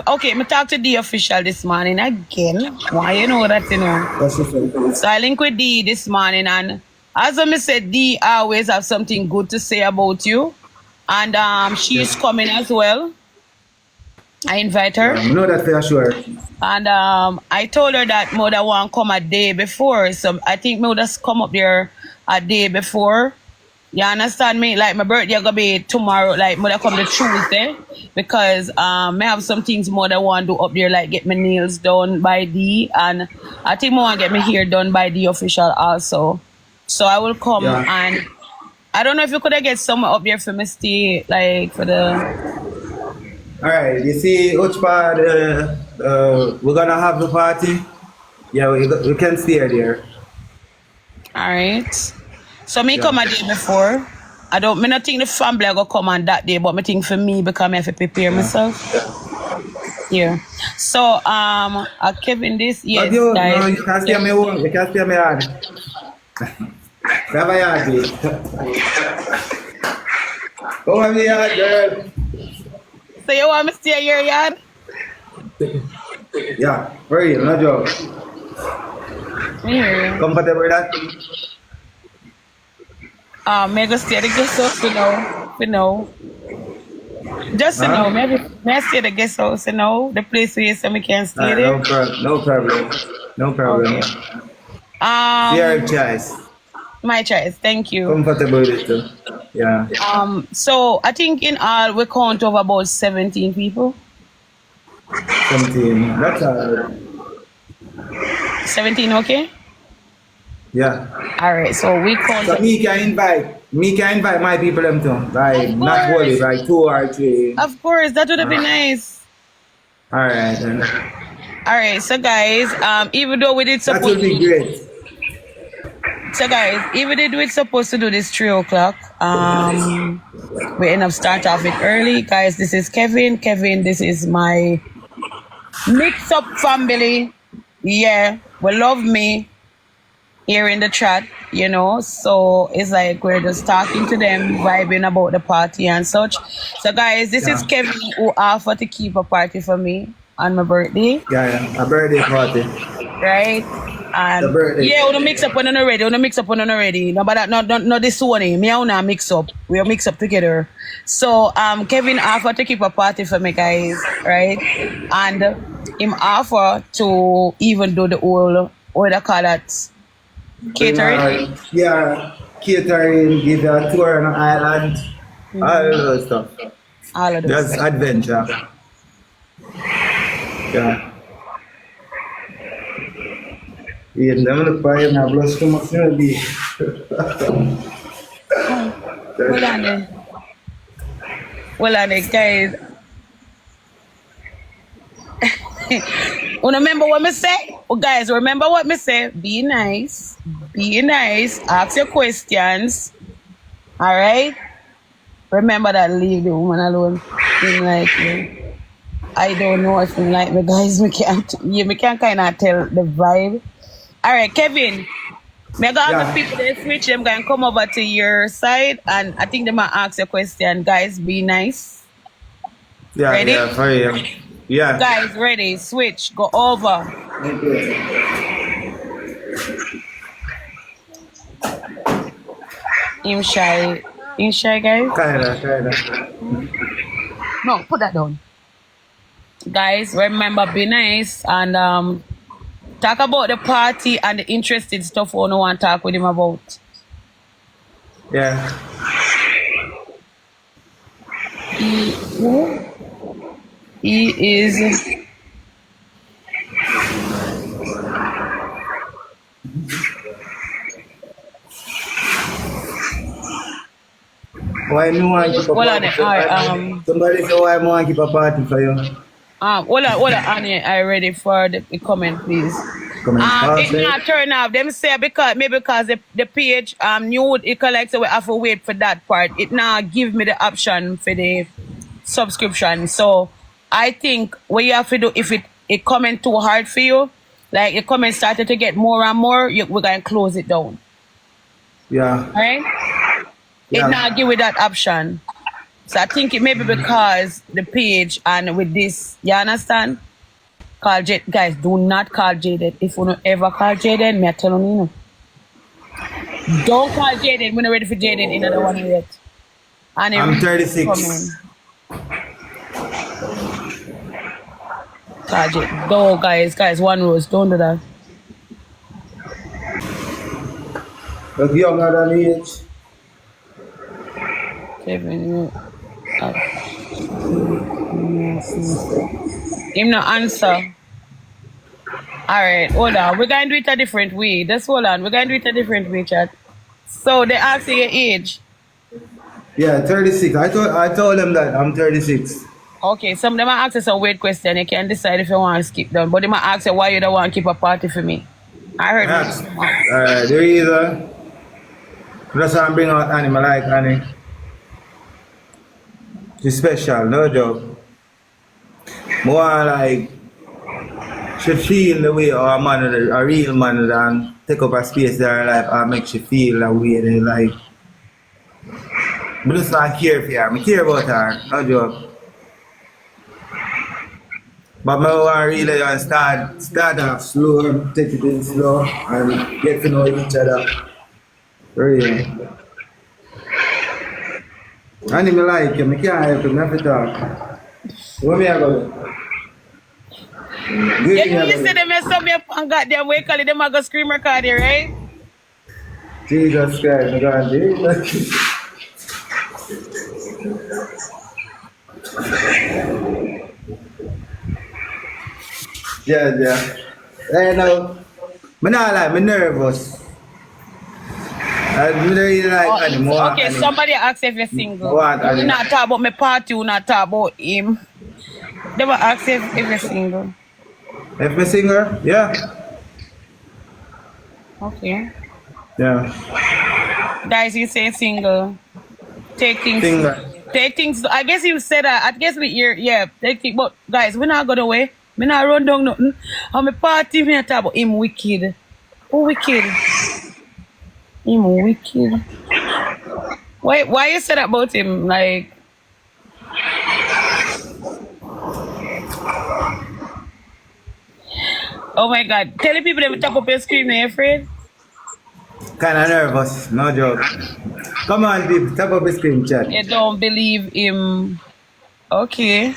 okay, I talked to the official this morning again. Why you know that, you know? That's it. So I link with D this morning, and as I said, D always have something good to say about you. And she is coming as well. I invite her. I know that for sure. And I told her that mother want come a day before. So I think mother's come up there a day before. You understand me? Like my birthday gonna be tomorrow, like mother come the Tuesday. Because I have some things mother want to do up there, like get my nails done by D, and I think I want to get my hair done by the official also. So I will come, and I don't know if you could get someone up there for me stay, like for the. Alright, you see which part we're gonna have the party? Yeah, we can stay there. Alright. So me come a day before. I not think the family are gonna come on that day, but I think for me because I have to prepare myself. Yeah. So Kevin this But you, no, you can stay on my own, you can stay on my yard. Have a yard. Come on my yard, girl. So you want me to stay at your yard? Yeah, for real, no joke. Yeah. Comfortable with that? May I go stay at the guest house, you know. Just to know, maybe may I stay at the guest house, you know, the place where you say we can stay there. No problem. No problem. Okay. Your choice. My choice, thank you. Comfortable with it too. Yeah. So I think in all we count over about 17 people. 17. That's all. 17, okay? Yeah. Alright, so we count. So me can invite my people them too. Like not only like 2 or 3. Of course, that would have been nice. Alright then. Alright, so guys, even though we did That would be great. So guys, even though we're supposed to do this 3 o'clock, we end up start off it early. Guys, this is Kevin. Kevin, this is my mix up family. Yeah, will love me here in the chat, you know. So it's like we're just talking to them, vibing about the party and such. So guys, this is Kevin who offered to keep a party for me on my birthday. Yeah, a birthday party. Right? And yeah, we don't mix up when I'm ready. We don't mix up when I'm ready. No, but that, not this one. Me and una mix up. We'll mix up together. So Kevin offered to keep a party for me, guys, right? And him offer to even do the whole, what they call that, catering. Yeah, catering, give a tour on an island, all of those stuff. All of those. That's adventure. Yeah. Yeah, I'm gonna buy and have lost too much energy. Hold on then. Well, on it, guys. Remember what me say? Oh, guys, remember what me say? Be nice. Be nice. Ask your questions. All right? Remember that. Leave the woman alone. Didn't like me. I don't know if you like me, guys. Me can't kind of tell the vibe. All right, Kevin. Me go have the people they switch them going come over to your side, and I think they might ask your question. Guys, be nice. Yeah, ready? Yeah, for you. Yeah. Guys, ready? Switch. Go over. Okay. I'm shy. You shy, guys? Kinda. No, put that down. Guys, remember, be nice and talk about the party and the interesting stuff we want to talk with him about. Yeah. He is. Why me want to keep a party for you? Somebody say why me want to keep a party for you? Hold on, Annie. I ready for the comment, please. It not turn off. Them say because the page new it collects, so we have to wait for that part. It now give me the option for the subscription. So I think what you have to do if it comment too hard for you, like the comment started to get more and more, we're gonna close it down. Yeah. Right? Yeah. It now give you that option. So I think it may be because the page and with this, you understand? Call Jaden. Guys, do not call Jaden. If you don't ever call Jaden, me I tell you, don't call Jaden. We're not ready for Jaden in another one yet. And I'm 36. Call Jaden. No, guys, one rose. Don't do that. Look younger than age. Kevin, him no answer. Alright, hold on. We're going to do it a different way. Just hold on. We're going to do it a different way, chat. So they ask you your age. Yeah, 36. I told them that I'm 36. Okay, some of them might ask you some weird question. You can decide if you want to skip them. But they might ask you why you don't want to keep a party for me. I heard That's that. the reason. Just want to bring out animal like Annie. She's special, no joke. More like she feel the way a man, a real man, and take up a space in her life and make she feel that way. They like. I just not care for her. I care about her, no joke. But I want really start off slow, take it in slow, and get to know each other. Really. And if I like you, I can't help you, I have to talk. What me I go? You know, you see them mess up me up and got them way call it them I go scream record here, right? Jesus Christ, my God, Jesus. Yeah. Hey, now, I'm not like, I'm nervous. I really like anymore. Okay, somebody asked if you're single. What? We not talk about my party, we not talk about him. They will ask if you're single. If I'm single? Yeah. Okay. Yeah. Guys, you say single. Take things. Single. Take things. I guess you said that. I guess with your take things. But guys, we're not going away. Me not run down nothing. On my party, me not talk about him wicked. Who wicked? Him wicked. Why you said that about him? Like, oh my God! Tell the people them tap up your screen, are you afraid? Kinda nervous, no joke. Come on, people, tap up the screen chat. You don't believe him. Okay.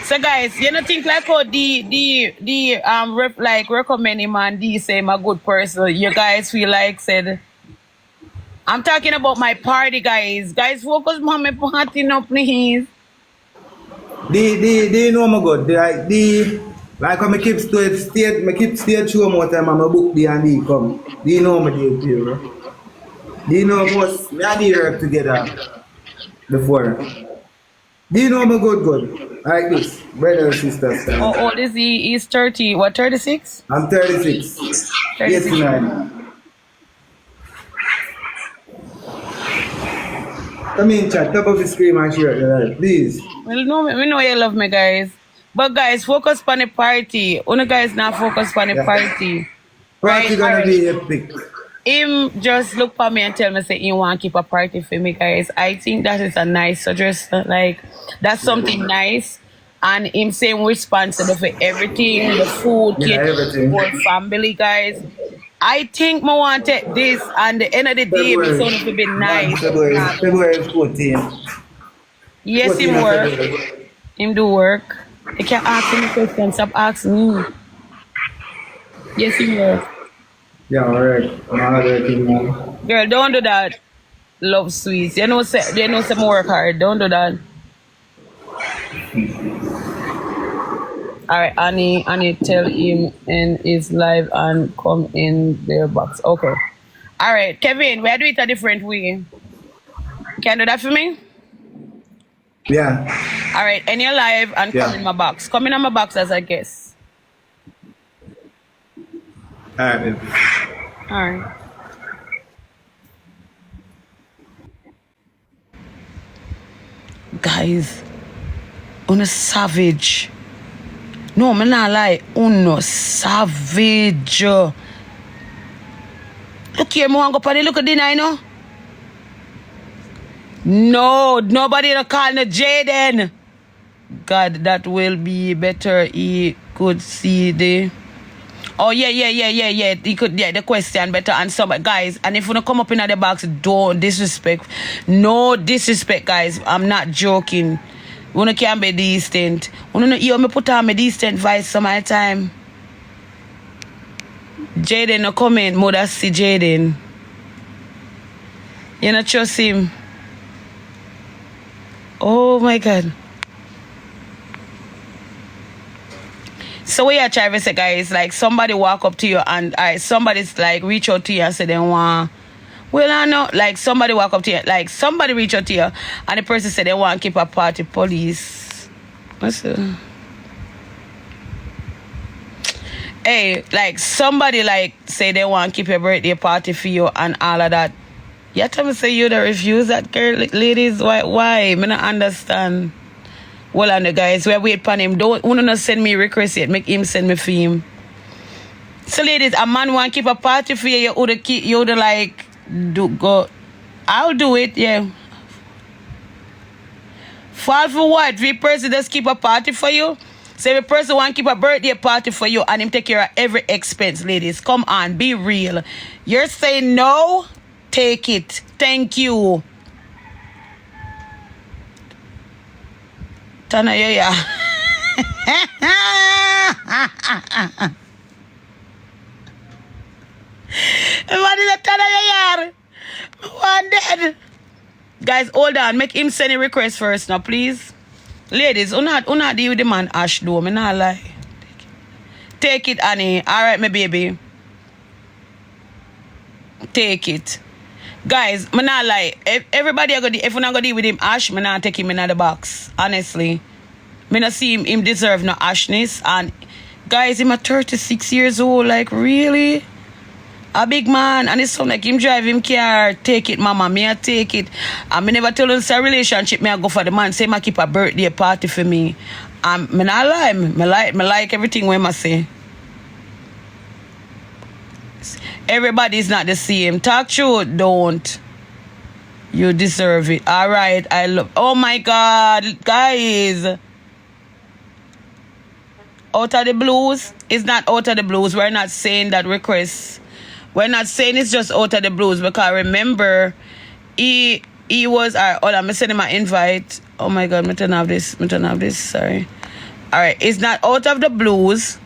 So guys, you don't think like how recommend him and D say I'm a good person. You guys feel like said I'm talking about my party, guys. Guys, focus on my party now, please. They know me good. Like when I keep stage show more time and I book the and they come. They know me they too. They know most me and they work together before. They know me good. Like this, brother and sister. How old is he? He's 30. What, 36? I'm 36. 36. 89. Come in, chat. Top of the screen and share it, right? Please. Well, no, we know you love me, guys. But guys, focus on the party. Only guys not focus on the party. Party gonna be epic. Him just look for me and tell me say he want to keep a party for me, guys. I think that is a nice suggestion. Like that's something nice. And him saying responsible for everything, the food, everything. whole family, guys. I think I want to take this and the end of the day it's going to be nice. February 14. Yes, him work. Him do work. You can't ask him questions, stop asking me. Yes, him work. Yeah, alright. Girl, don't do that. Love sweets. You know some work hard. Don't do that. Alright, Annie, tell him in his live and come in their box. Okay. Alright, Kevin, we'll do it a different way. Can you do that for me? Yeah. Alright, in your live and come in my box. Come in my box as a guest. Alright. Alright. Guys, on a savage. No, I'm not lie. Uno savage. Look here, I want to go party. Look at dinner, you know. No, nobody to call no Jaden. God, that will be better. He could see the. Oh yeah. He could the question better answer. But guys, and if you don't come up in the box, don't disrespect. No disrespect, guys. I'm not joking. You can't be distant. You me put on my distant voice some of the time. Jaden no comment, mother see Jaden. You not trust him. Oh my God. So what you try to say, guys, like somebody walk up to you and somebody's like reach out to you and say they want. Well, I know, like somebody walk up to you, like somebody reach out to you and the person said they want to keep a party police. What's it? Hey, like somebody like say they want to keep a birthday party for you and all of that. You tell me say you don't refuse that, girl, ladies. Why? Me not understand. Well, and the guys, we wait for him. Don't not send me request yet. Make him send me for him. So, ladies, a man want to keep a party for you. You would like do go. I'll do it. Yeah. Fall for what? If a person just keep a party for you. So if a person want to keep a birthday party for you and him take care of every expense, ladies, come on, be real. You're saying no. Take it. Thank you. Tana yeah. What is that Tana yeah? One dead. Guys, hold on. Make him send a request first now, please. Ladies, not deal with the man Ash though. Me not lie. Take it, Annie. Alright, my baby. Take it. Guys, me not lie. Everybody if we not gonna deal with him Ash, me not take him in the box. Honestly. Me not see him deserve no Ashness. And guys, him at 36 years old. Like really? A big man. And it's something like him drive him car. Take it, mama. Me I take it. And me never tell him it's a relationship. Me I go for the man. Say me keep a birthday party for me. Me not lie. Me like everything when I say. Everybody's not the same. Talk truth, don't. You deserve it. All right, I love. Oh my God, guys! Out of the blues, it's not out of the blues. We're not saying that request. We're not saying it's just out of the blues because remember, he was. Hold on, I'm sending my invite. Oh my God, I'm turn off this. Sorry. All right, it's not out of the blues.